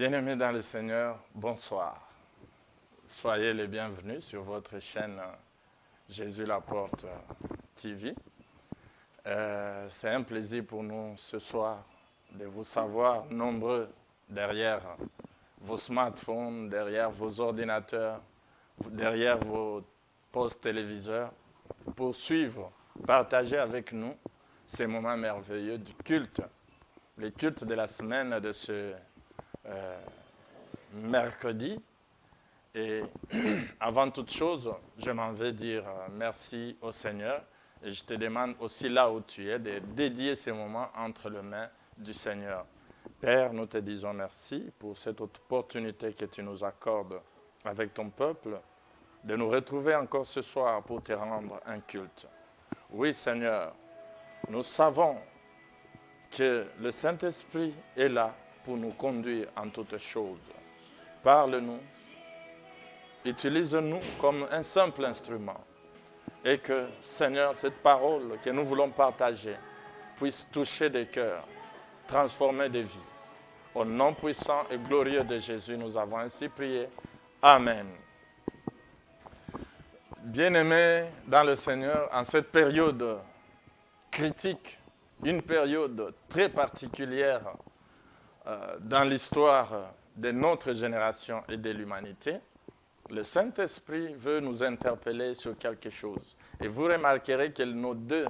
Bien-aimés dans le Seigneur, bonsoir. Soyez les bienvenus sur votre chaîne Jésus la Porte TV. C'est un plaisir pour nous ce soir de vous savoir nombreux derrière vos smartphones, derrière vos ordinateurs, derrière vos postes téléviseurs, pour suivre, partager avec nous ces moments merveilleux du culte, les cultes de la semaine de ce mercredi. Et avant toute chose, je m'en vais dire merci au Seigneur. Et je te demande aussi là où tu es de dédier ces moments entre les mains du Seigneur. Père, nous te disons merci pour cette opportunité que tu nous accordes avec ton peuple, de nous retrouver encore ce soir pour te rendre un culte. Oui, Seigneur, nous savons que le Saint-Esprit est là pour nous conduire en toutes choses. Parle-nous, utilise-nous comme un simple instrument. Et que, Seigneur, cette parole que nous voulons partager puisse toucher des cœurs, transformer des vies. Au nom puissant et glorieux de Jésus, nous avons ainsi prié. Amen. Bien-aimés dans le Seigneur, en cette période critique, une période très particulière dans l'histoire de notre génération et de l'humanité, le Saint-Esprit veut nous interpeller sur quelque chose. Et vous remarquerez que nos deux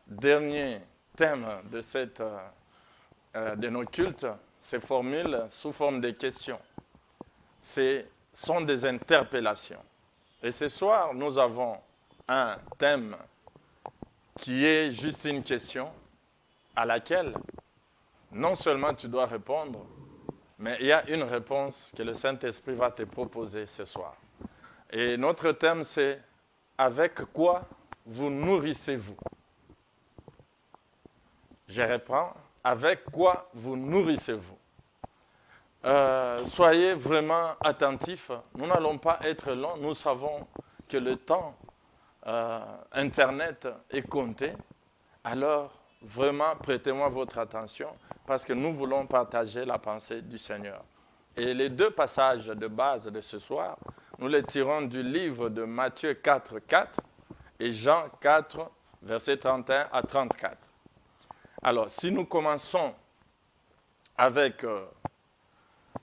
derniers thèmes de nos cultes se formulent sous forme de questions. Ce sont des interpellations. Et ce soir, nous avons un thème qui est juste une question à laquelle non seulement tu dois répondre, mais il y a une réponse que le Saint-Esprit va te proposer ce soir. Et notre thème, c'est « Avec quoi vous nourrissez-vous » Je reprends. « Avec quoi vous nourrissez-vous » Soyez vraiment attentifs. Nous n'allons pas être longs. Nous savons que le temps Internet est compté. Alors, vraiment, prêtez-moi votre attention parce que nous voulons partager la pensée du Seigneur. Et les deux passages de base de ce soir, nous les tirons du livre de Matthieu 4, 4 et Jean 4, versets 31 à 34. Alors, si nous commençons avec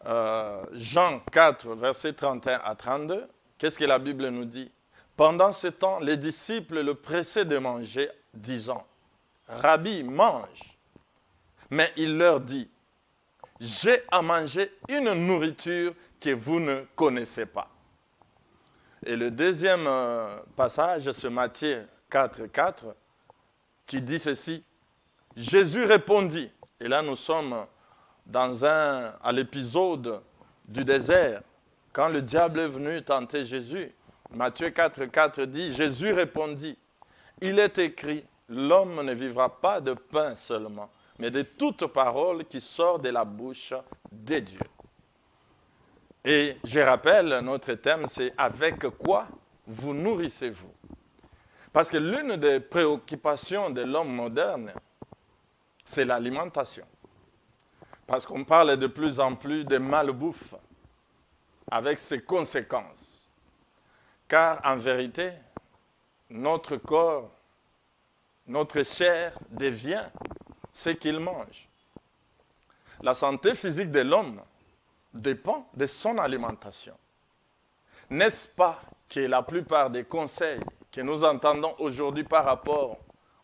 Jean 4, versets 31 à 32, qu'est-ce que la Bible nous dit? Pendant ce temps, les disciples le pressaient de manger, disant, « Rabbi, mange !» Mais il leur dit, « J'ai à manger une nourriture que vous ne connaissez pas. » Et le deuxième passage, c'est Matthieu 4, 4, qui dit ceci, « Jésus répondit, » et là nous sommes à l'épisode du désert, quand le diable est venu tenter Jésus. Matthieu 4, 4 dit, « Jésus répondit, il est écrit, l'homme ne vivra pas de pain seulement, mais de toute parole qui sort de la bouche de Dieu. » Et je rappelle, notre thème, c'est « Avec quoi vous nourrissez-vous » Parce que l'une des préoccupations de l'homme moderne, c'est l'alimentation. Parce qu'on parle de plus en plus de malbouffe, avec ses conséquences. Car en vérité, notre corps, notre chair devient ce qu'il mange. La santé physique de l'homme dépend de son alimentation. N'est-ce pas que la plupart des conseils que nous entendons aujourd'hui par rapport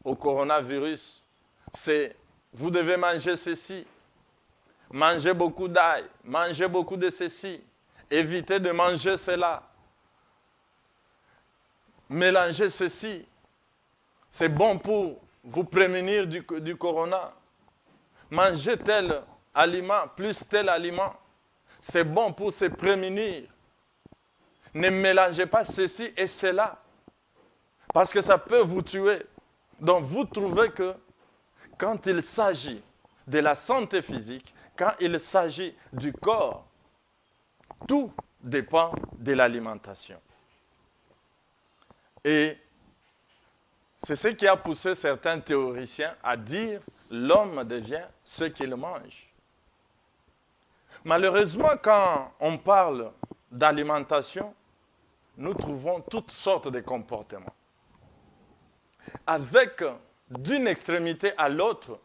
au coronavirus, c'est « vous devez manger ceci, manger beaucoup d'ail, manger beaucoup de ceci, évitez de manger cela, mélanger ceci, c'est bon pour vous prémunir du corona. Manger tel aliment plus tel aliment, c'est bon pour se prémunir. Ne mélangez pas ceci et cela, parce que ça peut vous tuer. » Donc vous trouvez que quand il s'agit de la santé physique, quand il s'agit du corps, tout dépend de l'alimentation. Et c'est ce qui a poussé certains théoriciens à dire « l'homme devient ce qu'il mange ». Malheureusement, quand on parle d'alimentation, nous trouvons toutes sortes de comportements. Avec, d'une extrémité à l'autre,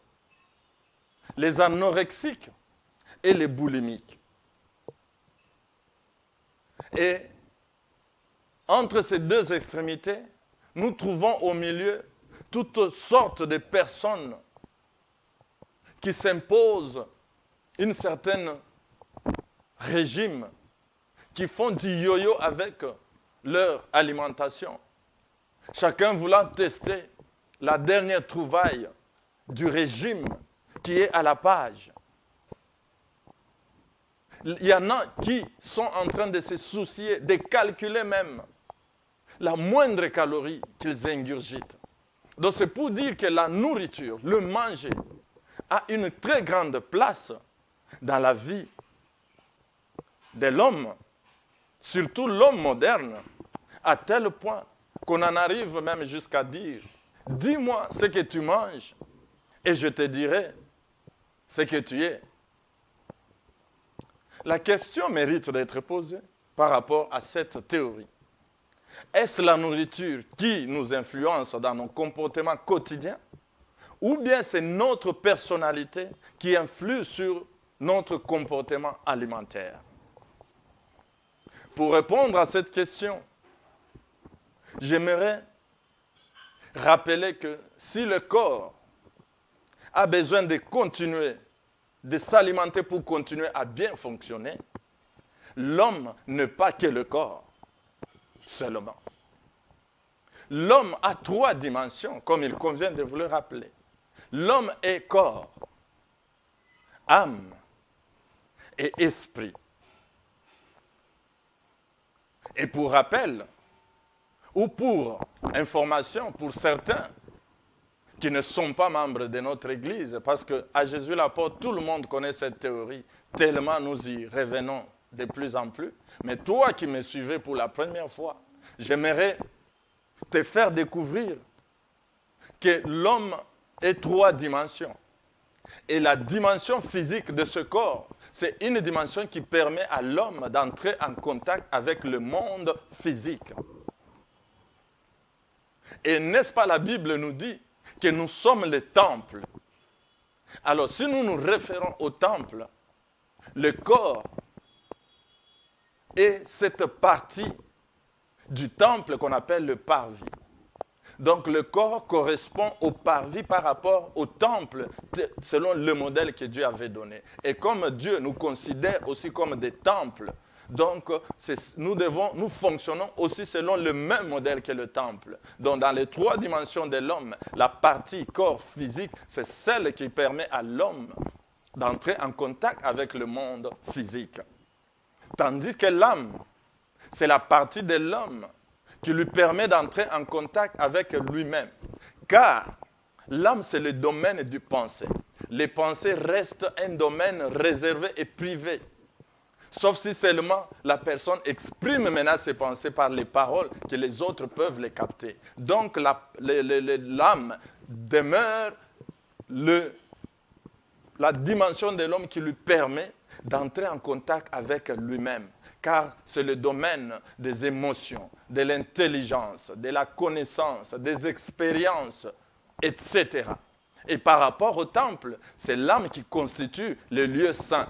les anorexiques et les boulimiques. Et entre ces deux extrémités, nous trouvons au milieu toutes sortes de personnes qui s'imposent un certain régime, qui font du yo-yo avec leur alimentation. Chacun voulant tester la dernière trouvaille du régime qui est à la page. Il y en a qui sont en train de se soucier, de calculer même la moindre calorie qu'ils ingurgitent. Donc c'est pour dire que la nourriture, le manger, a une très grande place dans la vie de l'homme, surtout l'homme moderne, à tel point qu'on en arrive même jusqu'à dire « Dis-moi ce que tu manges et je te dirai ce que tu es ». La question mérite d'être posée par rapport à cette théorie. Est-ce la nourriture qui nous influence dans nos comportements quotidiens ou bien c'est notre personnalité qui influe sur notre comportement alimentaire? Pour répondre à cette question, j'aimerais rappeler que si le corps a besoin de continuer de s'alimenter pour continuer à bien fonctionner, l'homme n'est pas que le corps seulement. L'homme a 3 dimensions, comme il convient de vous le rappeler. L'homme est corps, âme et esprit. Et pour rappel, ou pour information, pour certains qui ne sont pas membres de notre Église, parce qu'à Jésus l'apôtre, tout le monde connaît cette théorie, tellement nous y revenons de plus en plus. Mais toi qui me suivais pour la première fois, j'aimerais te faire découvrir que l'homme est 3 dimensions. Et la dimension physique de ce corps, c'est une dimension qui permet à l'homme d'entrer en contact avec le monde physique. Et n'est-ce pas la Bible nous dit que nous sommes le temple? Alors si nous nous référons au temple, le corps est cette partie du temple qu'on appelle le parvis. Donc le corps correspond au parvis par rapport au temple, selon le modèle que Dieu avait donné. Et comme Dieu nous considère aussi comme des temples, donc nous fonctionnons aussi selon le même modèle que le temple. Donc dans les 3 dimensions de l'homme, la partie corps physique, c'est celle qui permet à l'homme d'entrer en contact avec le monde physique. Tandis que l'âme, c'est la partie de l'homme qui lui permet d'entrer en contact avec lui-même. Car l'âme, c'est le domaine du pensée. Les pensées restent un domaine réservé et privé. Sauf si seulement la personne exprime maintenant ses pensées par les paroles que les autres peuvent les capter. Donc l'âme demeure la dimension de l'homme qui lui permet d'entrer en contact avec lui-même. Car c'est le domaine des émotions, de l'intelligence, de la connaissance, des expériences, etc. Et par rapport au temple, c'est l'âme qui constitue le lieu saint.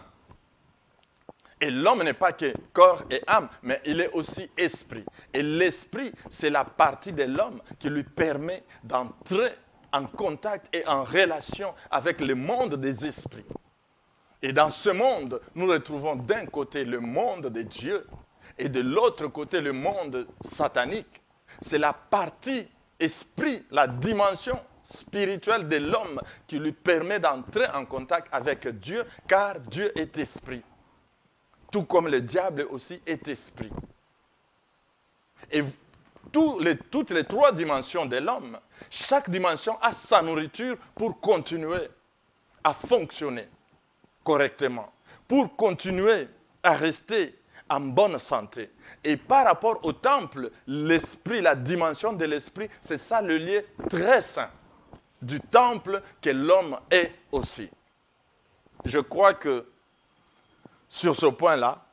Et l'homme n'est pas que corps et âme, mais il est aussi esprit. Et l'esprit, c'est la partie de l'homme qui lui permet d'entrer en contact et en relation avec le monde des esprits. Et dans ce monde, nous retrouvons d'un côté le monde de Dieu et de l'autre côté le monde satanique. C'est la partie esprit, la dimension spirituelle de l'homme qui lui permet d'entrer en contact avec Dieu, car Dieu est esprit. Tout comme le diable aussi est esprit. Et toutes les 3 dimensions de l'homme, chaque dimension a sa nourriture pour continuer à fonctionner correctement, pour continuer à rester en bonne santé. Et par rapport au temple, l'esprit, la dimension de l'esprit, c'est ça le lieu très saint du temple que l'homme est aussi. Je crois que sur ce point-là,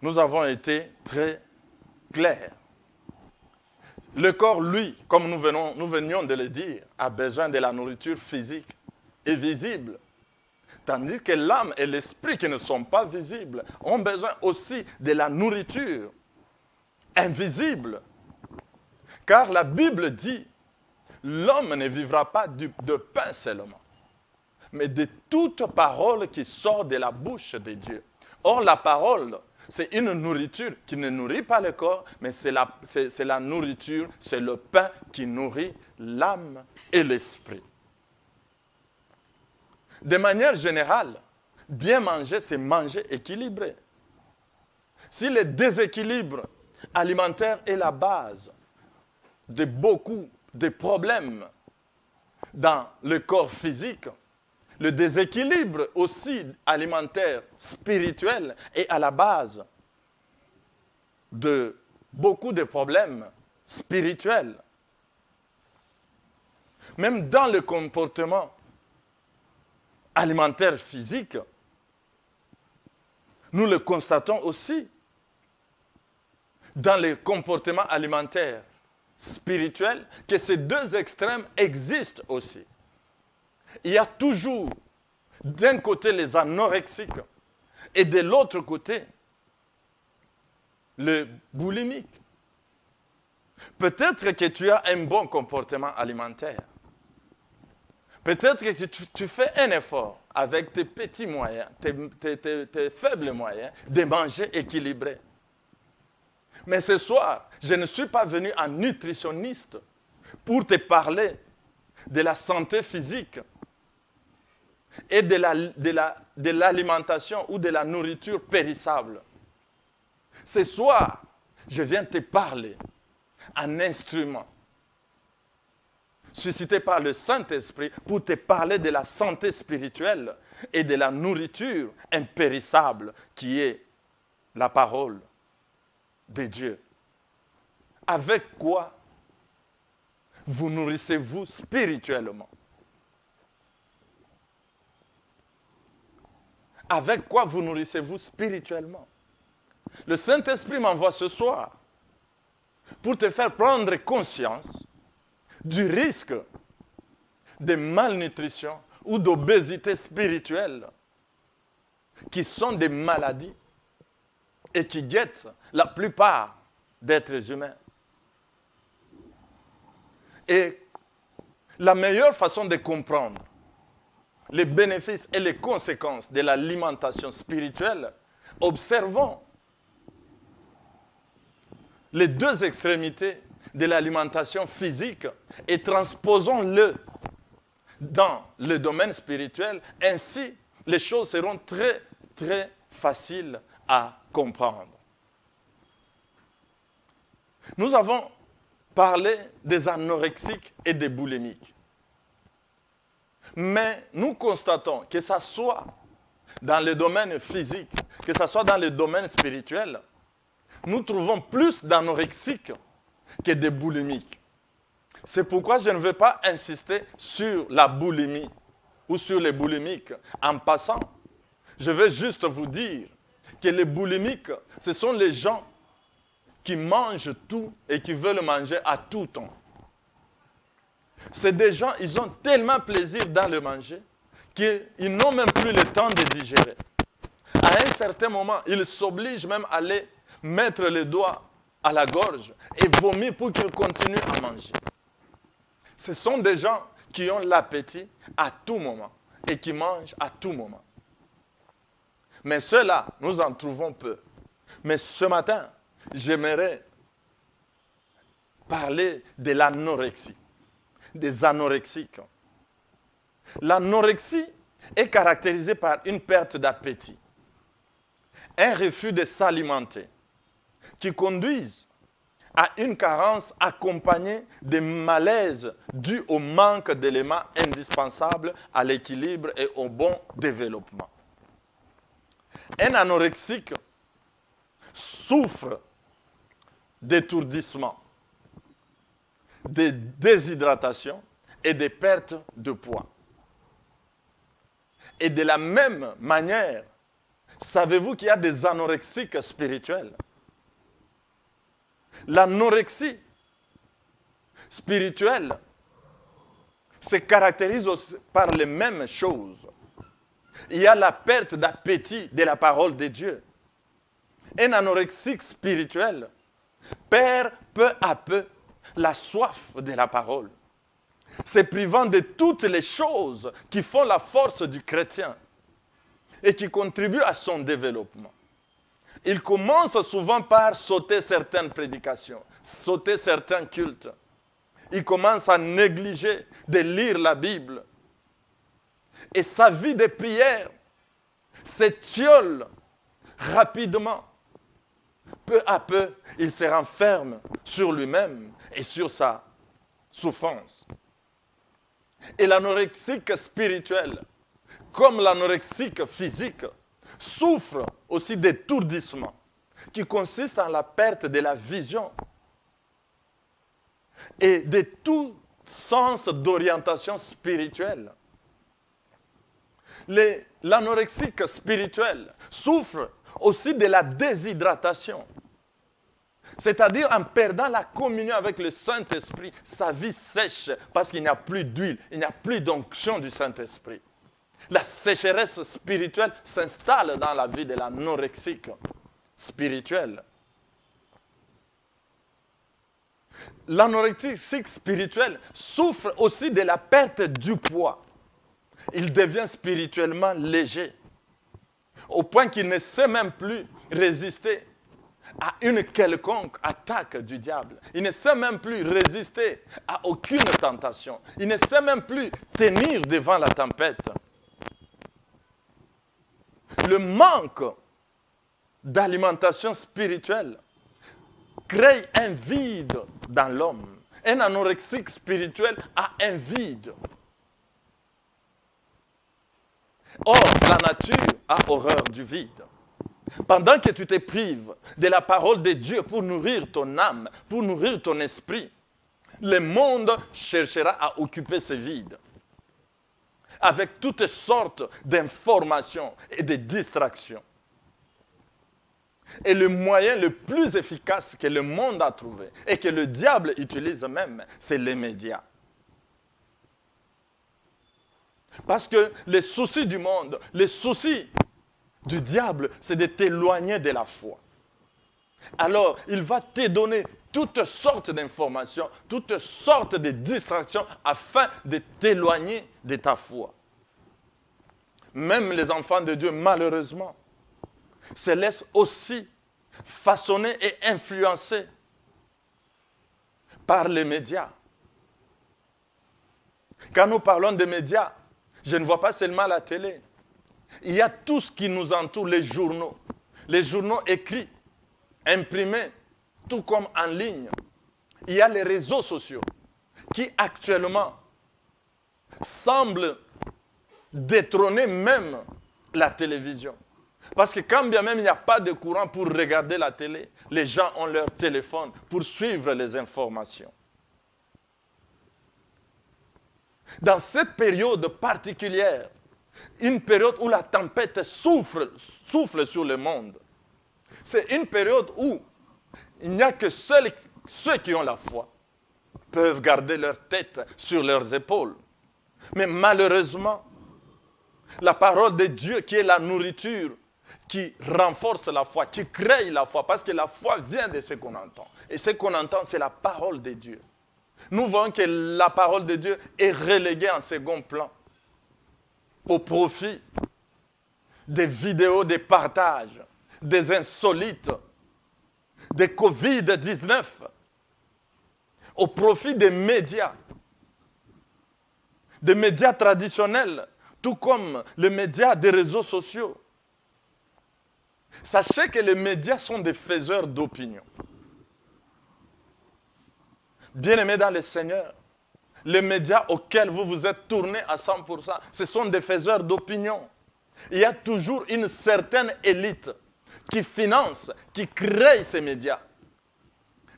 nous avons été très clairs. Le corps, lui, comme nous venions de le dire, a besoin de la nourriture physique et visible. Tandis que l'âme et l'esprit qui ne sont pas visibles ont besoin aussi de la nourriture invisible. Car la Bible dit, l'homme ne vivra pas de pain seulement, mais de toute parole qui sort de la bouche de Dieu. Or, la parole, c'est une nourriture qui ne nourrit pas le corps, mais c'est la nourriture, c'est le pain qui nourrit l'âme et l'esprit. De manière générale, bien manger, c'est manger équilibré. Si le déséquilibre alimentaire est la base de beaucoup de problèmes dans le corps physique, le déséquilibre aussi alimentaire, spirituel est à la base de beaucoup de problèmes spirituels. Même dans le comportement alimentaire physique, nous le constatons aussi. Dans les comportements alimentaires spirituels, que ces deux extrêmes existent aussi. Il y a toujours, d'un côté, les anorexiques et de l'autre côté, le boulimique. Peut-être que tu as un bon comportement alimentaire. Peut-être que tu fais un effort avec tes petits moyens, tes faibles moyens, de manger équilibré. Mais ce soir, je ne suis pas venu en nutritionniste pour te parler de la santé physique et de l'alimentation ou de la nourriture périssable. Ce soir, je viens te parler en instrument suscité par le Saint-Esprit pour te parler de la santé spirituelle et de la nourriture impérissable qui est la parole de Dieu. Avec quoi vous nourrissez-vous spirituellement? Avec quoi vous nourrissez-vous spirituellement? Le Saint-Esprit m'envoie ce soir pour te faire prendre conscience du risque de malnutrition ou d'obésité spirituelle qui sont des maladies et qui guettent la plupart d'êtres humains. Et la meilleure façon de comprendre les bénéfices et les conséquences de l'alimentation spirituelle, observons les deux extrémités de l'alimentation physique et transposons-le dans le domaine spirituel. Ainsi, les choses seront très, très faciles à comprendre. Nous avons parlé des anorexiques et des boulimiques. Mais nous constatons que ce soit dans le domaine physique, que ce soit dans le domaine spirituel, nous trouvons plus d'anorexiques que de boulimiques. C'est pourquoi je ne vais pas insister sur la boulimie ou sur les boulimiques. En passant, je vais juste vous dire que les boulimiques, ce sont les gens qui mangent tout et qui veulent manger à tout temps. C'est des gens, ils ont tellement plaisir dans le manger qu'ils n'ont même plus le temps de digérer. À un certain moment, ils s'obligent même à aller mettre les doigts à la gorge et vomir pour qu'ils continuent à manger. Ce sont des gens qui ont l'appétit à tout moment et qui mangent à tout moment. Mais ceux-là, nous en trouvons peu. Mais ce matin, j'aimerais parler de l'anorexie, des anorexiques. L'anorexie est caractérisée par une perte d'appétit, un refus de s'alimenter, qui conduisent à une carence accompagnée de malaise dû au manque d'éléments indispensables à l'équilibre et au bon développement. Un anorexique souffre d'étourdissement, de déshydratation et de perte de poids. Et de la même manière, Savez-vous qu'il y a des anorexiques spirituels? L'anorexie spirituelle se caractérise aussi par les mêmes choses. Il y a la perte d'appétit de la parole de Dieu. Un anorexique spirituel perd peu à peu la soif de la parole, se privant de toutes les choses qui font la force du chrétien et qui contribuent à son développement. Il commence souvent par sauter certaines prédications, sauter certains cultes. Il commence à négliger de lire la Bible. Et sa vie de prière s'étiole rapidement. Peu à peu, il se renferme sur lui-même et sur sa souffrance. Et l'anorexique spirituel, comme l'anorexique physique, souffre aussi d'étourdissement, qui consiste en la perte de la vision et de tout sens d'orientation spirituelle. L'anorexique spirituel souffre aussi de la déshydratation. C'est-à-dire en perdant la communion avec le Saint-Esprit, sa vie sèche parce qu'il n'y a plus d'huile, il n'y a plus d'onction du Saint-Esprit. La sécheresse spirituelle s'installe dans la vie de l'anorexique spirituel. L'anorexique spirituel souffre aussi de la perte du poids. Il devient spirituellement léger, au point qu'il ne sait même plus résister à une quelconque attaque du diable. Il ne sait même plus résister à aucune tentation. Il ne sait même plus tenir devant la tempête. Le manque d'alimentation spirituelle crée un vide dans l'homme. Un anorexique spirituel a un vide. Or, la nature a horreur du vide. Pendant que tu te prives de la parole de Dieu pour nourrir ton âme, pour nourrir ton esprit, le monde cherchera à occuper ce vide avec toutes sortes d'informations et de distractions. Et le moyen le plus efficace que le monde a trouvé et que le diable utilise même, c'est les médias. Parce que les soucis du monde, les soucis du diable, c'est de t'éloigner de la foi. Alors, il va te donner toutes sortes d'informations, toutes sortes de distractions afin de t'éloigner de ta foi. Même les enfants de Dieu, malheureusement, se laissent aussi façonner et influencer par les médias. Quand nous parlons des médias, je ne vois pas seulement la télé. Il y a tout ce qui nous entoure, les journaux écrits, imprimés, tout comme en ligne. Il y a les réseaux sociaux qui actuellement semblent détrôner même la télévision. Parce que quand bien même il n'y a pas de courant pour regarder la télé, les gens ont leur téléphone pour suivre les informations. Dans cette période particulière, une période où la tempête souffle sur le monde, c'est une période où il n'y a que seuls ceux qui ont la foi peuvent garder leur tête sur leurs épaules. Mais malheureusement, la parole de Dieu qui est la nourriture, qui renforce la foi, qui crée la foi, parce que la foi vient de ce qu'on entend. Et ce qu'on entend, c'est la parole de Dieu. Nous voyons que la parole de Dieu est reléguée en second plan au profit des vidéos de partage, des insolites, des Covid-19, au profit des médias traditionnels, tout comme les médias des réseaux sociaux. Sachez que les médias sont des faiseurs d'opinion. Bien-aimés dans le Seigneur, les médias auxquels vous vous êtes tournés à 100%, ce sont des faiseurs d'opinion. Il y a toujours une certaine élite qui finance, qui crée ces médias,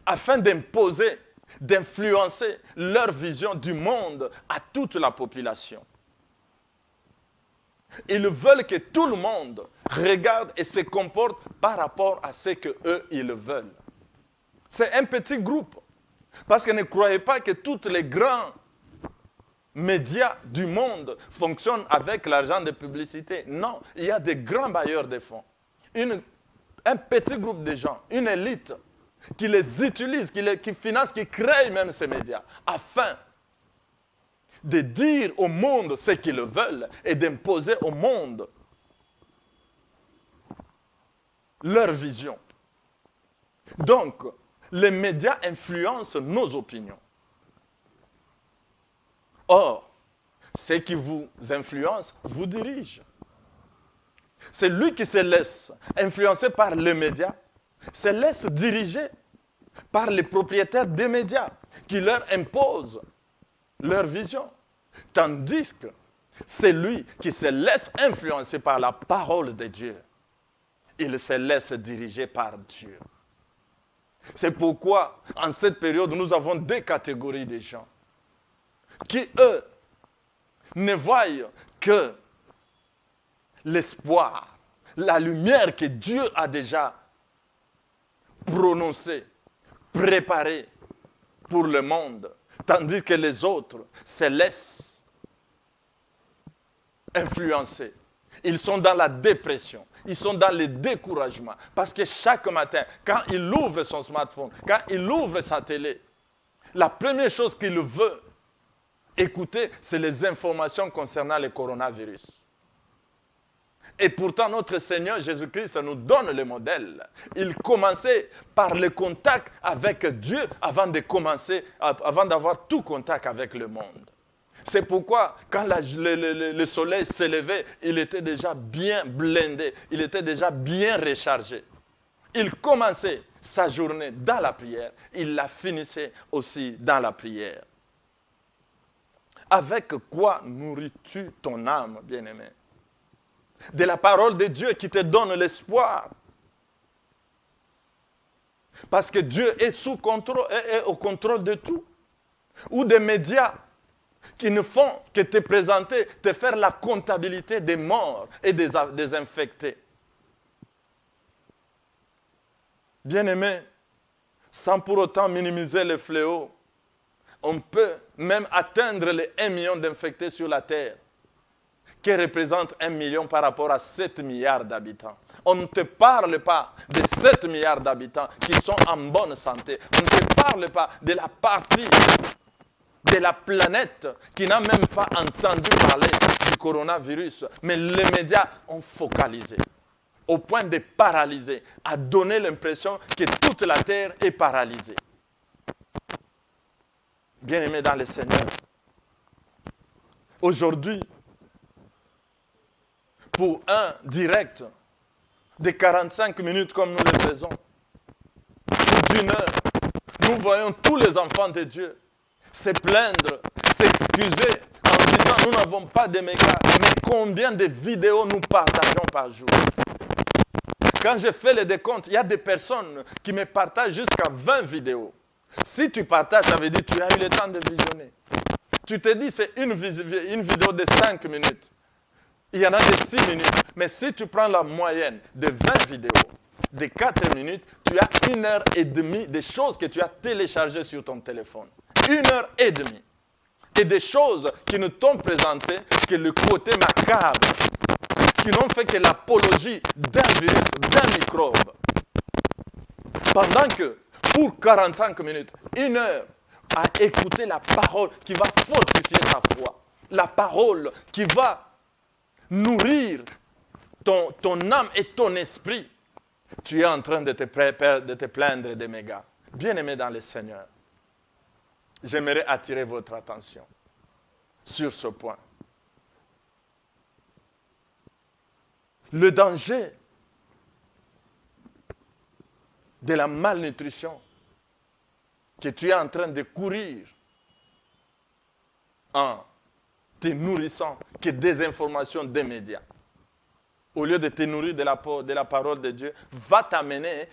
afin d'imposer, d'influencer leur vision du monde à toute la population. Ils veulent que tout le monde regarde et se comporte par rapport à ce qu'eux, ils veulent. C'est un petit groupe. Parce que ne croyez pas que tous les grands médias du monde fonctionnent avec l'argent de publicité. Non, il y a des grands bailleurs de fonds. Un petit groupe de gens, une élite qui les utilise, qui finance, qui crée même ces médias, afin de dire au monde ce qu'ils veulent et d'imposer au monde leur vision. Donc, les médias influencent nos opinions. Or, ce qui vous influence vous dirige. C'est lui qui se laisse influencer par les médias, se laisse diriger par les propriétaires des médias qui leur imposent leur vision. Tandis que c'est lui qui se laisse influencer par la parole de Dieu. Il se laisse diriger par Dieu. C'est pourquoi, en cette période, nous avons deux catégories de gens qui, eux, ne voient que l'espoir, la lumière que Dieu a déjà prononcée, préparée pour le monde, tandis que les autres se laissent influencer. Ils sont dans la dépression, ils sont dans le découragement. Parce que chaque matin, quand il ouvre son smartphone, quand il ouvre sa télé, la première chose qu'il veut écouter, c'est les informations concernant le coronavirus. Et pourtant, notre Seigneur Jésus-Christ nous donne le modèle. Il commençait par le contact avec Dieu avant d'avoir tout contact avec le monde. C'est pourquoi, quand le soleil s'élevait, il était déjà bien blindé, il était déjà bien rechargé. Il commençait sa journée dans la prière, il la finissait aussi dans la prière. Avec quoi nourris-tu ton âme, bien-aimé? De la parole de Dieu qui te donne l'espoir. Parce que Dieu est sous contrôle, est au contrôle de tout. Ou des médias qui ne font que te présenter, te faire la comptabilité des morts et des infectés. Bien-aimé, sans pour autant minimiser les fléaux, on peut même atteindre les 1 million d'infectés sur la terre, qui représente 1 million par rapport à 7 milliards d'habitants. On ne te parle pas de 7 milliards d'habitants qui sont en bonne santé. On ne te parle pas de la partie de la planète qui n'a même pas entendu parler du coronavirus. Mais les médias ont focalisé au point de paralyser, à donner l'impression que toute la terre est paralysée. Bien-aimés dans le Seigneur, aujourd'hui, pour un direct de 45 minutes comme nous le faisons, ou d'1 heure, nous voyons tous les enfants de Dieu se plaindre, s'excuser en disant nous n'avons pas de mégas. Mais combien de vidéos nous partageons par jour? Quand je fais le décompte, il y a des personnes qui me partagent jusqu'à 20 vidéos. Si tu partages, ça veut dire que tu as eu le temps de visionner. Tu te dis c'est une vidéo de 5 minutes. Il y en a de 6 minutes. Mais si tu prends la moyenne de 20 vidéos, de 4 minutes, tu as 1h30 de choses que tu as téléchargées sur ton téléphone. 1h30. Et des choses qui ne t'ont présenté que le côté macabre, qui n'ont fait que l'apologie d'un virus, d'un microbe. Pendant que, pour 45 minutes, 1 heure, à écouter la parole qui va fortifier ta foi, la parole qui va nourrir ton âme et ton esprit, tu es en train de te plaindre des mégas. Bien-aimé dans le Seigneur, j'aimerais attirer votre attention sur ce point. Le danger de la malnutrition que tu es en train de courir en te nourrissant que des informations des médias, au lieu de te nourrir de la parole de Dieu, va t'amener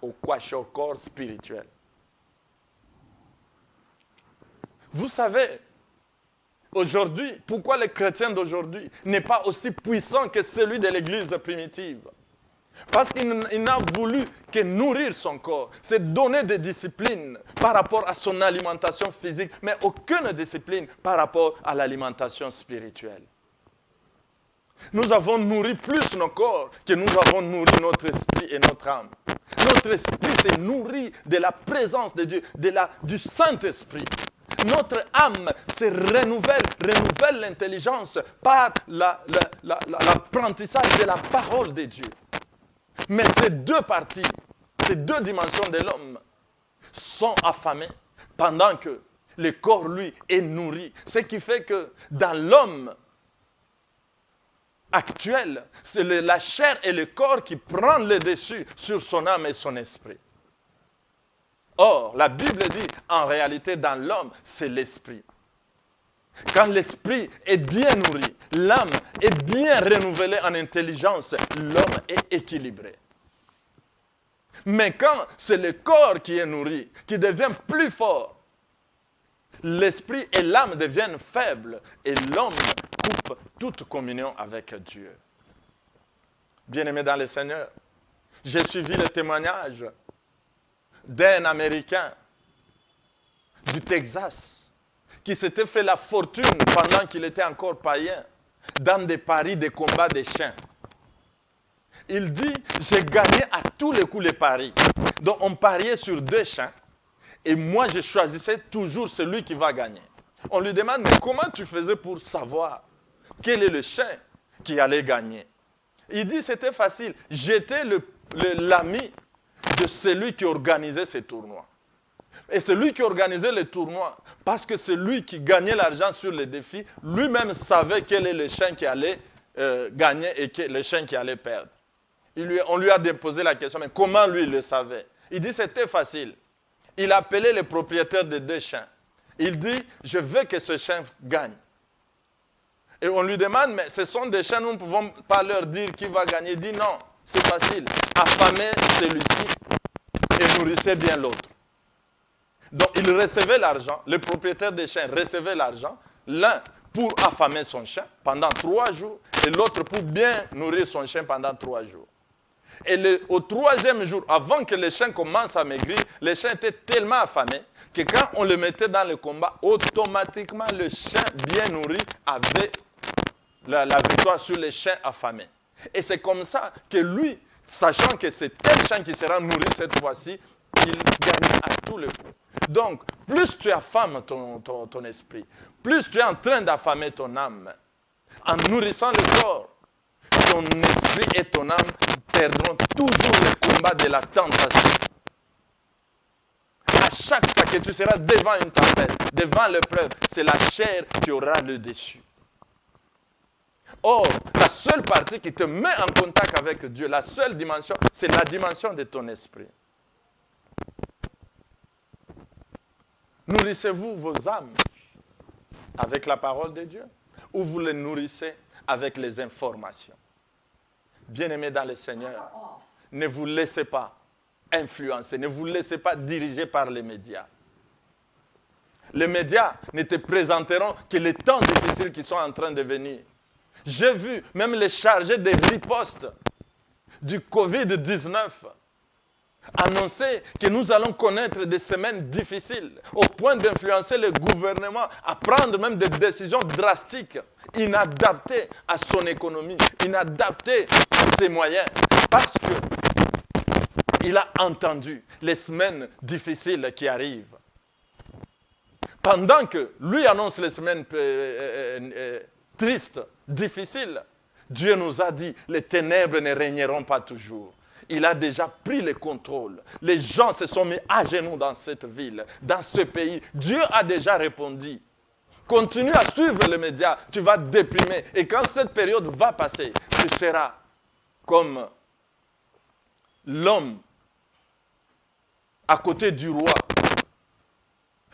au kwashiorkor spirituel. Vous savez, aujourd'hui, pourquoi le chrétien d'aujourd'hui n'est pas aussi puissant que celui de l'Église primitive? Parce qu'il n'a voulu que nourrir son corps, c'est donner des disciplines par rapport à son alimentation physique, mais aucune discipline par rapport à l'alimentation spirituelle. Nous avons nourri plus nos corps que nous avons nourri notre esprit et notre âme. Notre esprit s'est nourri de la présence de Dieu, du Saint-Esprit. Notre âme se renouvelle l'intelligence par l'apprentissage de la parole de Dieu. Mais ces deux parties, ces deux dimensions de l'homme sont affamées pendant que le corps, lui, est nourri. Ce qui fait que dans l'homme actuel, c'est la chair et le corps qui prennent le dessus sur son âme et son esprit. Or, la Bible dit, en réalité, dans l'homme, c'est l'esprit. Quand l'esprit est bien nourri, l'âme est bien renouvelée en intelligence, l'homme est équilibré. Mais quand c'est le corps qui est nourri, qui devient plus fort, l'esprit et l'âme deviennent faibles et l'homme coupe toute communion avec Dieu. Bien-aimé dans le Seigneur, j'ai suivi le témoignage d'un Américain du Texas qui s'était fait la fortune pendant qu'il était encore païen dans des paris de combat des chiens. Il dit, j'ai gagné à tous les coups les paris. Donc on pariait sur 2 chiens et moi je choisissais toujours celui qui va gagner. On lui demande, mais comment tu faisais pour savoir quel est le chien qui allait gagner? Il dit, c'était facile. J'étais l'ami de celui qui organisait ces tournois. Et celui qui organisait les tournois, parce que c'est lui qui gagnait l'argent sur les défis, lui-même savait quel est le chien qui allait gagner et le chien qui allait perdre. On lui a déposé la question, mais comment lui il le savait? Il dit, c'était facile. Il appelait le propriétaire des 2 chiens. Il dit, je veux que ce chien gagne. Et on lui demande, mais ce sont des chiens, nous ne pouvons pas leur dire qui va gagner. Il dit, non, c'est facile. Affamez celui-ci et nourrissez bien l'autre. Donc, il recevait l'argent, le propriétaire des chiens recevait l'argent, l'un pour affamer son chien pendant 3 jours et l'autre pour bien nourrir son chien pendant 3 jours. Et au 3e jour, avant que le chien commence à maigrir, le chien était tellement affamé que quand on le mettait dans le combat, automatiquement le chien bien nourri avait la victoire sur les chiens affamés. Et c'est comme ça que lui, sachant que c'est tel chien qui sera nourri cette fois-ci, il gagnait à tous les coups. Donc, plus tu affames ton esprit, plus tu es en train d'affamer ton âme, en nourrissant le corps, ton esprit et ton âme perdront toujours le combat de la tentation. À chaque fois que tu seras devant une tempête, devant l'épreuve, c'est la chair qui aura le dessus. Or, la seule partie qui te met en contact avec Dieu, la seule dimension, c'est la dimension de ton esprit. Nourrissez-vous vos âmes avec la parole de Dieu ou vous les nourrissez avec les informations? Bien-aimés dans le Seigneur, ne vous laissez pas influencer, ne vous laissez pas diriger par les médias. Les médias ne te présenteront que les temps difficiles qui sont en train de venir. J'ai vu même les chargés des ripostes du Covid-19 annoncer que nous allons connaître des semaines difficiles au point d'influencer le gouvernement à prendre même des décisions drastiques, inadaptées à son économie, inadaptées à ses moyens, parce qu'il a entendu les semaines difficiles qui arrivent. Pendant que lui annonce les semaines tristes, difficiles, Dieu nous a dit, les ténèbres ne régneront pas toujours. Il a déjà pris le contrôle. Les gens se sont mis à genoux dans cette ville, dans ce pays. Dieu a déjà répondu. Continue à suivre les médias, tu vas te déprimer. Et quand cette période va passer, tu seras comme l'homme à côté du roi.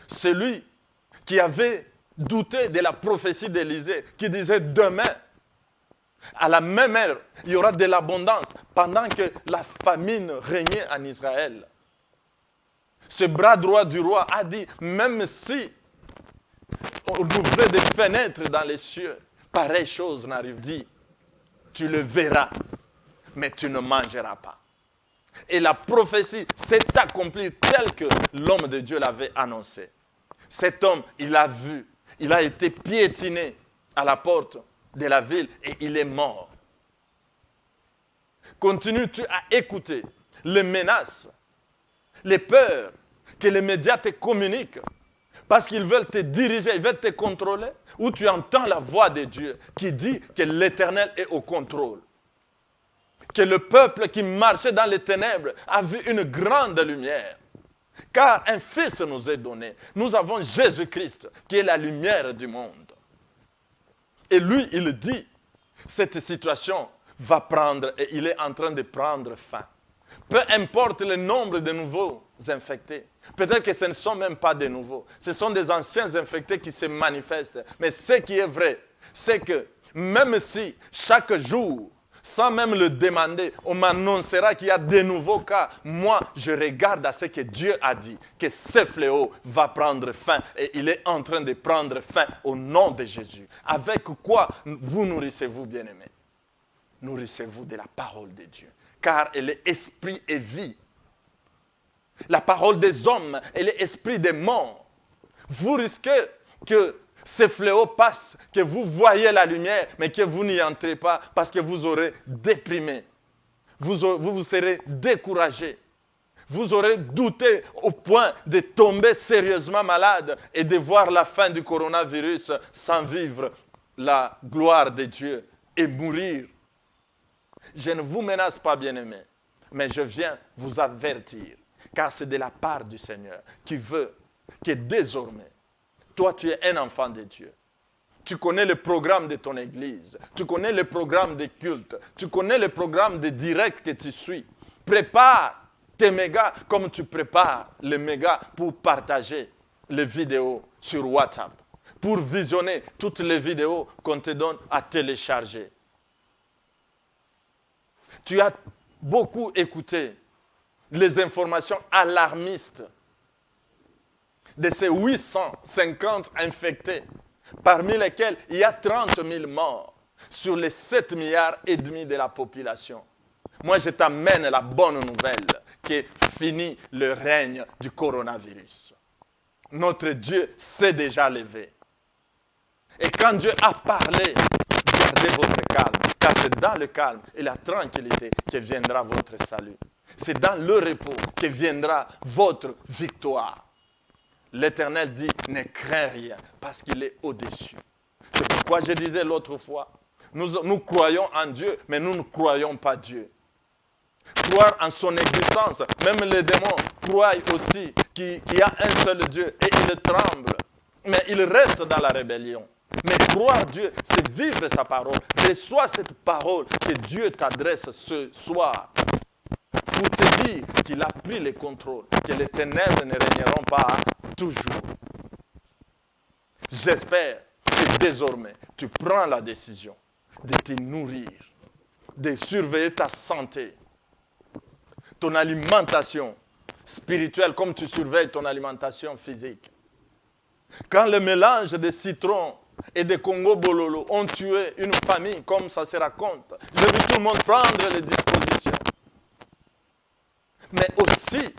Celui qui avait douté de la prophétie d'Élisée, qui disait demain, à la même heure, il y aura de l'abondance pendant que la famine régnait en Israël. Ce bras droit du roi a dit, même si On ouvrait des fenêtres dans les cieux. Pareille chose n'arrive. Dit, tu le verras, mais tu ne mangeras pas. Et la prophétie s'est accomplie telle que l'homme de Dieu l'avait annoncé. Cet homme, il a vu, il a été piétiné à la porte de la ville et il est mort. Continues-tu à écouter les menaces, les peurs que les médias te communiquent parce qu'ils veulent te diriger, ils veulent te contrôler, ou tu entends la voix de Dieu qui dit que l'Éternel est au contrôle, que le peuple qui marchait dans les ténèbres a vu une grande lumière, car un Fils nous est donné. Nous avons Jésus-Christ qui est la lumière du monde. Et lui, il dit, cette situation va prendre, et il est en train de prendre fin. Peu importe le nombre de nouveaux infectés. Peut-être que ce ne sont même pas des nouveaux. Ce sont des anciens infectés qui se manifestent. Mais ce qui est vrai, c'est que même si chaque jour, sans même le demander, on m'annoncera qu'il y a de nouveaux cas, moi, je regarde à ce que Dieu a dit, que ce fléau va prendre fin. Et il est en train de prendre fin au nom de Jésus. Avec quoi vous nourrissez-vous, bien-aimés? Nourrissez-vous de la parole de Dieu. Car elle est esprit et vie. La parole des hommes, elle est esprit des morts. Vous risquez que ce fléau passe, que vous voyez la lumière, mais que vous n'y entrez pas parce que vous aurez déprimé. Vous serez découragé. Vous aurez douté au point de tomber sérieusement malade et de voir la fin du coronavirus sans vivre la gloire de Dieu et mourir. Je ne vous menace pas, bien-aimés, mais je viens vous avertir, car c'est de la part du Seigneur qui veut que désormais, toi tu es un enfant de Dieu. Tu connais le programme de ton église, tu connais le programme des cultes, tu connais le programme de directs que tu suis. Prépare tes mégas comme tu prépares les mégas pour partager les vidéos sur WhatsApp, pour visionner toutes les vidéos qu'on te donne à télécharger. Tu as beaucoup écouté les informations alarmistes de ces 850 infectés, parmi lesquels il y a 30 000 morts sur les 7,5 milliards de la population. Moi, je t'amène la bonne nouvelle qu'est fini le règne du coronavirus. Notre Dieu s'est déjà levé. Et quand Dieu a parlé, gardez votre calme, car c'est dans le calme et la tranquillité que viendra votre salut. C'est dans le repos que viendra votre victoire. L'Éternel dit, ne crains rien, parce qu'il est au-dessus. C'est pourquoi je disais l'autre fois, nous croyons en Dieu, mais nous ne croyons pas Dieu. Croire en son existence, même les démons croient aussi qu'il y a un seul Dieu et ils tremblent. Mais ils restent dans la rébellion. Mais croire Dieu, c'est vivre sa parole. Reçois cette parole que Dieu t'adresse ce soir pour te dire qu'il a pris le contrôle, que les ténèbres ne régneront pas toujours. J'espère que désormais, tu prends la décision de te nourrir, de surveiller ta santé, ton alimentation spirituelle comme tu surveilles ton alimentation physique. Quand le mélange de citron et de Congo Bololo ont tué une famille, comme ça se raconte, j'ai vu tout le monde prendre les dispositions. Mais aussi,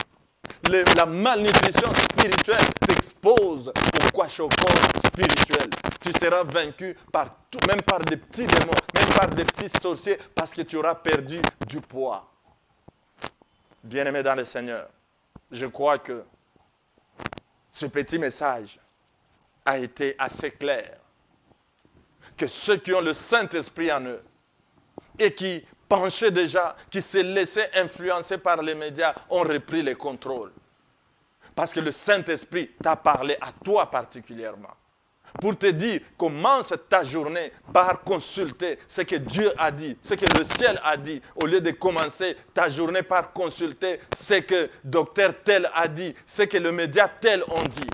la malnutrition spirituelle t'expose au kwashiorkor spirituel. Tu seras vaincu par tout, même par des petits démons, même par des petits sorciers, parce que tu auras perdu du poids. Bien-aimés dans le Seigneur, je crois que ce petit message a été assez clair. Que ceux qui ont le Saint-Esprit en eux et qui penchaient déjà, qui se laissaient influencer par les médias, ont repris le contrôle. Parce que le Saint-Esprit t'a parlé à toi particulièrement. Pour te dire, commence ta journée par consulter ce que Dieu a dit, ce que le ciel a dit, au lieu de commencer ta journée par consulter ce que docteur tel a dit, ce que le média tel ont dit.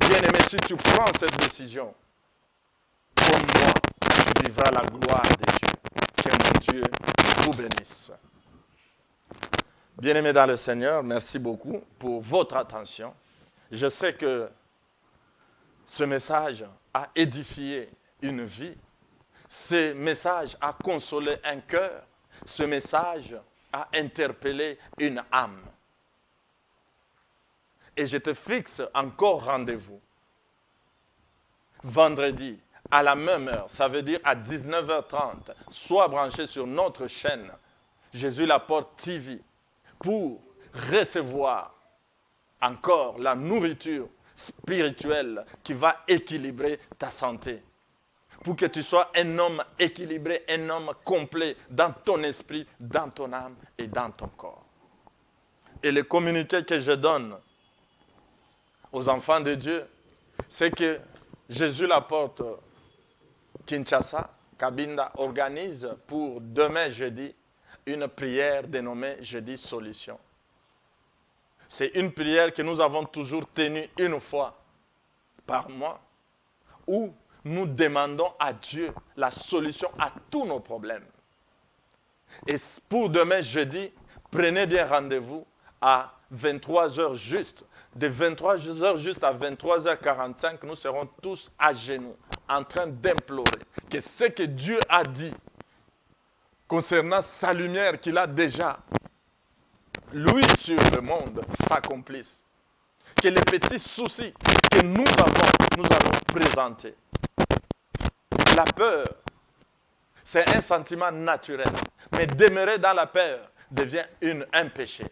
Bien-aimé, si tu prends cette décision, comme moi, tu vivras la gloire de Dieu. Que mon Dieu vous bénisse. Bien-aimés dans le Seigneur, merci beaucoup pour votre attention. Je sais que Ce message a édifié une vie. Ce message a consolé un cœur. Ce message a interpellé une âme. Et je te fixe encore rendez-vous. Vendredi, à la même heure, ça veut dire à 19h30, sois branché sur notre chaîne Jésus la Porte TV pour recevoir encore la nourriture spirituelle qui va équilibrer ta santé. Pour que tu sois un homme équilibré, un homme complet dans ton esprit, dans ton âme et dans ton corps. Et le communiqué que je donne aux enfants de Dieu, c'est que Jésus la Porte Kinshasa, Kabinda, organise pour demain jeudi une prière dénommée Jeudi Solution. C'est une prière que nous avons toujours tenue une fois par mois, où nous demandons à Dieu la solution à tous nos problèmes. Et pour demain jeudi, prenez bien rendez-vous à 23h juste. De 23h juste à 23h45, nous serons tous à genoux, en train d'implorer que ce que Dieu a dit concernant sa lumière qu'il a déjà, lui sur le monde, s'accomplisse. Que les petits soucis que nous allons présenter. La peur, c'est un sentiment naturel. Mais demeurer dans la peur devient un péché.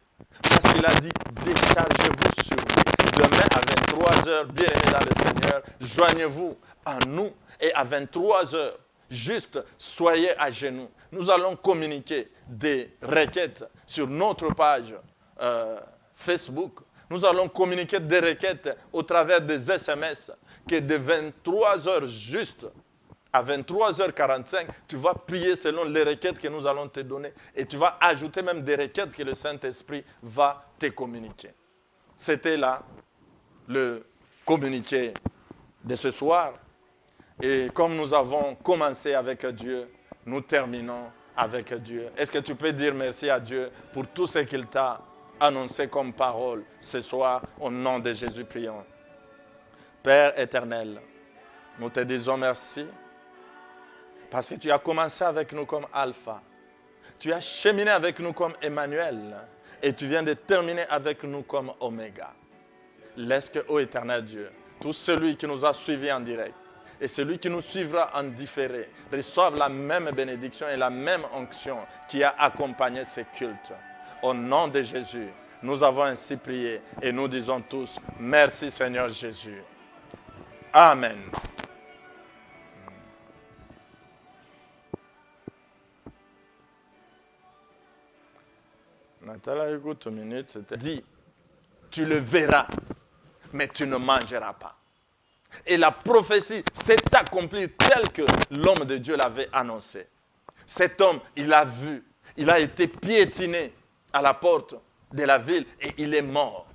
Parce qu'il a dit, déchargez-vous sur lui. Demain à 23h, bien-aimés dans le Seigneur, joignez-vous à nous. Et à 23h, juste soyez à genoux. Nous allons communiquer des requêtes sur notre page Facebook. Nous allons communiquer des requêtes au travers des SMS que de 23h juste à 23h45, tu vas prier selon les requêtes que nous allons te donner et tu vas ajouter même des requêtes que le Saint-Esprit va te communiquer. C'était là le communiqué de ce soir. Et comme nous avons commencé avec Dieu, nous terminons avec Dieu. Est-ce que tu peux dire merci à Dieu pour tout ce qu'il t'a annoncé comme parole ce soir? Au nom de Jésus, prions. Père éternel, nous te disons merci parce que tu as commencé avec nous comme Alpha. Tu as cheminé avec nous comme Emmanuel et tu viens de terminer avec nous comme Oméga. Laisse que, ô éternel Dieu, tout celui qui nous a suivis en direct et celui qui nous suivra en différé reçoivent la même bénédiction et la même onction qui a accompagné ce culte. Au nom de Jésus, nous avons ainsi prié et nous disons tous, merci Seigneur Jésus. Amen. Nathalie, écoute une minute, c'était dit, tu le verras, mais tu ne mangeras pas. Et la prophétie s'est accomplie telle que l'homme de Dieu l'avait annoncé. Cet homme, il a vu, il a été piétiné à la porte de la ville et il est mort.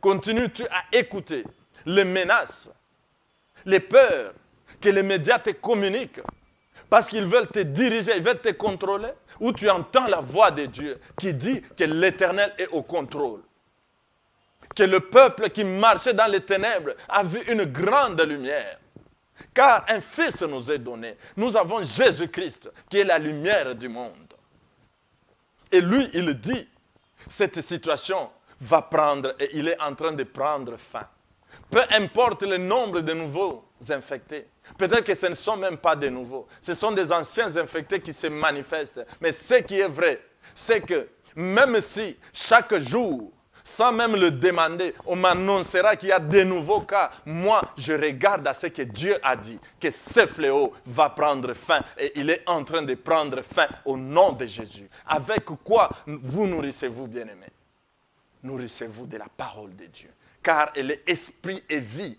Continues-tu à écouter les menaces, les peurs que les médias te communiquent parce qu'ils veulent te diriger, ils veulent te contrôler, ou tu entends la voix de Dieu qui dit que l'Éternel est au contrôle. Que le peuple qui marchait dans les ténèbres a vu une grande lumière. Car un fils nous est donné. Nous avons Jésus-Christ qui est la lumière du monde. Et lui, il dit, cette situation va prendre, et il est en train de prendre fin. Peu importe le nombre de nouveaux infectés. Peut-être que ce ne sont même pas des nouveaux. Ce sont des anciens infectés qui se manifestent. Mais ce qui est vrai, c'est que même si chaque jour, sans même le demander, on m'annoncera qu'il y a de nouveaux cas, moi, je regarde à ce que Dieu a dit, que ce fléau va prendre fin. Et il est en train de prendre fin au nom de Jésus. Avec quoi vous nourrissez-vous, bien-aimés? Nourrissez-vous de la parole de Dieu. Car elle est esprit et vie.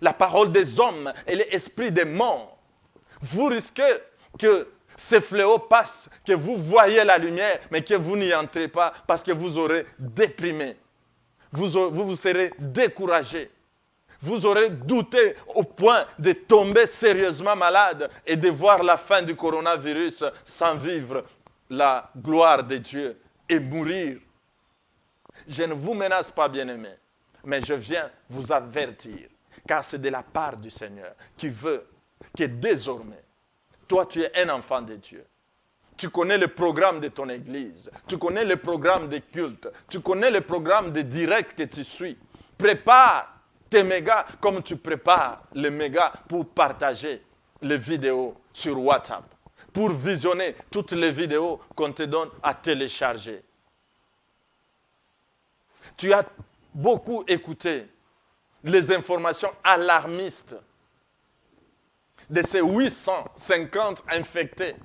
La parole des hommes, elle est esprit des morts. Vous risquez que ce fléau passe, que vous voyez la lumière, mais que vous n'y entrez pas parce que vous aurez déprimé. Vous serez découragé. Vous aurez douté au point de tomber sérieusement malade et de voir la fin du coronavirus sans vivre la gloire de Dieu et mourir. Je ne vous menace pas, bien-aimés. Mais je viens vous avertir, car c'est de la part du Seigneur qui veut que désormais, toi tu es un enfant de Dieu. Tu connais le programme de ton église, tu connais le programme des cultes, tu connais le programme des directs que tu suis. Prépare tes mégas comme tu prépares les mégas pour partager les vidéos sur WhatsApp, pour visionner toutes les vidéos qu'on te donne à télécharger. Tu as beaucoup écouté les informations alarmistes de ces 850 infectés,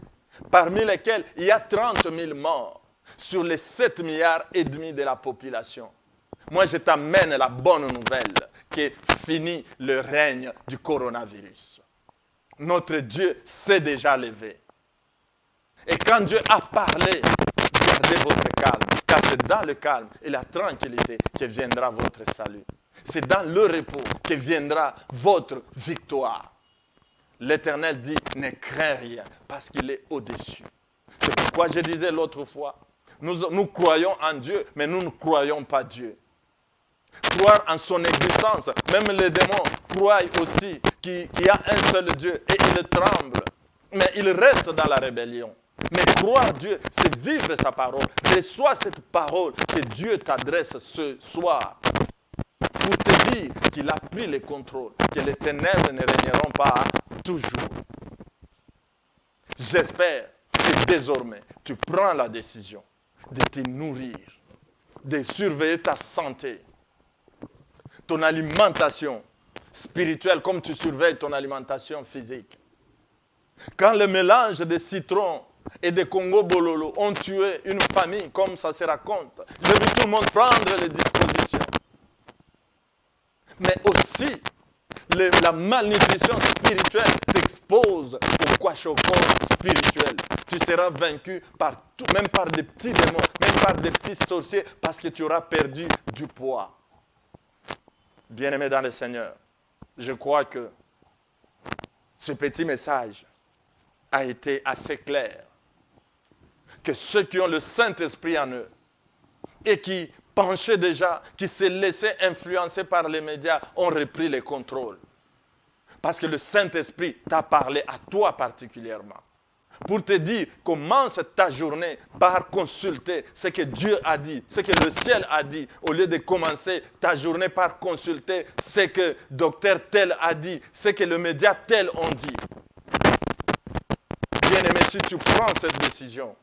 parmi lesquels il y a 30 000 morts sur les 7,5 milliards de la population. Moi, je t'amène la bonne nouvelle qu'est fini le règne du coronavirus. Notre Dieu s'est déjà levé. Et quand Dieu a parlé, gardez votre calme, car c'est dans le calme et la tranquillité que viendra votre salut. C'est dans le repos que viendra votre victoire. L'Éternel dit, ne crains rien, parce qu'il est au-dessus. C'est pourquoi je disais l'autre fois, nous croyons en Dieu, mais nous ne croyons pas Dieu. Croire en son existence, même les démons croient aussi qu'il y a un seul Dieu et ils tremblent. Mais ils restent dans la rébellion. Mais croire Dieu, c'est vivre sa parole. Reçois cette parole que Dieu t'adresse ce soir pour te dire qu'il a pris le contrôle, que les ténèbres ne régneront pas toujours. J'espère que désormais, tu prends la décision de te nourrir, de surveiller ta santé, ton alimentation spirituelle comme tu surveilles ton alimentation physique. Quand le mélange de citron et de Congo Bololo ont tué une famille, comme ça se raconte, j'ai vu tout le monde prendre les dispositions. Mais aussi, la malnutrition spirituelle t'expose au kwashiorkor spirituel. Tu seras vaincu même par des petits démons, même par des petits sorciers, parce que tu auras perdu du poids. Bien-aimés dans le Seigneur, je crois que ce petit message a été assez clair. Que ceux qui ont le Saint-Esprit en eux et qui penchaient déjà, qui se laissaient influencer par les médias, ont repris le contrôle. Parce que le Saint-Esprit t'a parlé à toi particulièrement. Pour te dire, commence ta journée par consulter ce que Dieu a dit, ce que le ciel a dit, au lieu de commencer ta journée par consulter ce que docteur tel a dit, ce que le média tel ont dit. Bien-aimé, si tu prends cette décision,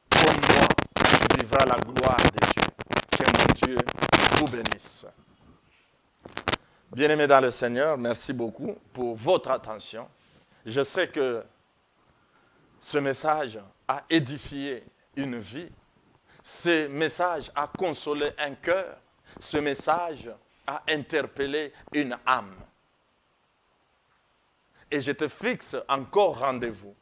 comme moi, tu vivras la gloire de Dieu. Que mon Dieu vous bénisse. Bien-aimés dans le Seigneur, merci beaucoup pour votre attention. Je sais que ce message a édifié une vie. Ce message a consolé un cœur. Ce message a interpellé une âme. Et je te fixe encore rendez-vous.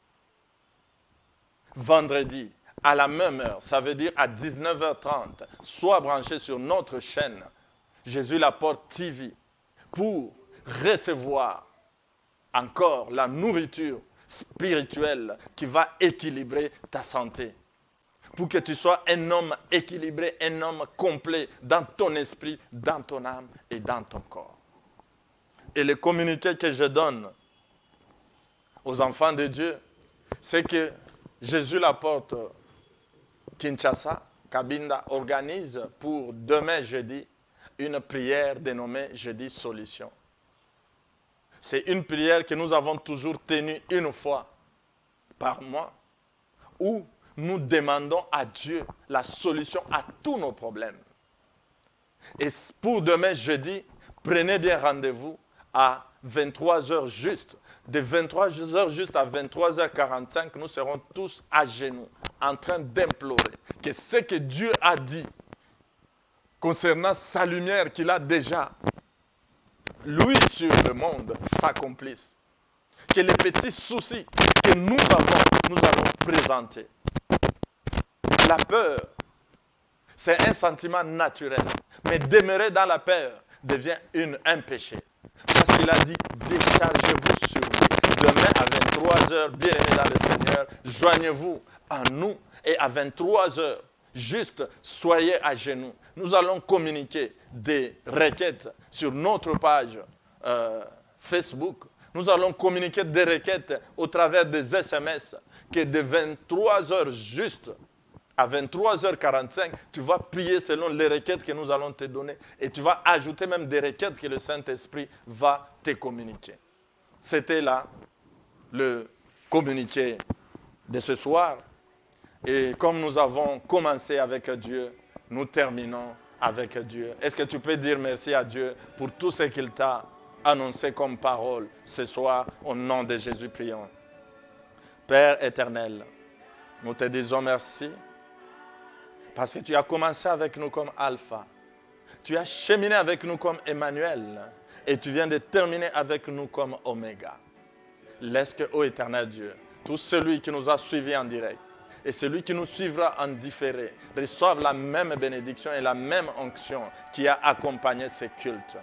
Vendredi, à la même heure, ça veut dire à 19h30, sois branché sur notre chaîne Jésus la Porte TV pour recevoir encore la nourriture spirituelle qui va équilibrer ta santé. Pour que tu sois un homme équilibré, un homme complet dans ton esprit, dans ton âme et dans ton corps. Et le communiqué que je donne aux enfants de Dieu, c'est que Jésus la Porte Kinshasa, Kabinda, organise pour demain jeudi une prière dénommée Jeudi Solution. C'est une prière que nous avons toujours tenue une fois par mois, où nous demandons à Dieu la solution à tous nos problèmes. Et pour demain jeudi, prenez bien rendez-vous à 23h juste. De 23h juste à 23h45, nous serons tous à genoux, en train d'implorer que ce que Dieu a dit concernant sa lumière qu'il a déjà, lui sur le monde, s'accomplisse. Que les petits soucis que nous allons présenter. La peur, c'est un sentiment naturel. Mais demeurer dans la peur devient un péché. Parce qu'il a dit, déchargez-vous sur lui. Demain à 23h, bien-aimés dans le Seigneur, joignez-vous à nous. Et à 23h, juste soyez à genoux. Nous allons communiquer des requêtes sur notre page Facebook. Nous allons communiquer des requêtes au travers des SMS que de 23 heures juste à 23h45, tu vas prier selon les requêtes que nous allons te donner et tu vas ajouter même des requêtes que le Saint-Esprit va te communiquer. C'était là le communiqué de ce soir. Et comme nous avons commencé avec Dieu, nous terminons avec Dieu. Est-ce que tu peux dire merci à Dieu pour tout ce qu'il t'a annoncé comme parole ce soir? Au nom de Jésus, prions. Père éternel, nous te disons merci parce que tu as commencé avec nous comme Alpha. Tu as cheminé avec nous comme Emmanuel et tu viens de terminer avec nous comme Oméga. Laisse que, ô éternel Dieu, tout celui qui nous a suivis en direct et celui qui nous suivra en différé reçoivent la même bénédiction et la même onction qui a accompagné ces cultes.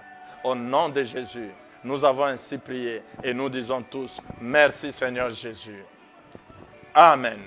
Au nom de Jésus, nous avons ainsi prié et nous disons tous, merci Seigneur Jésus. Amen.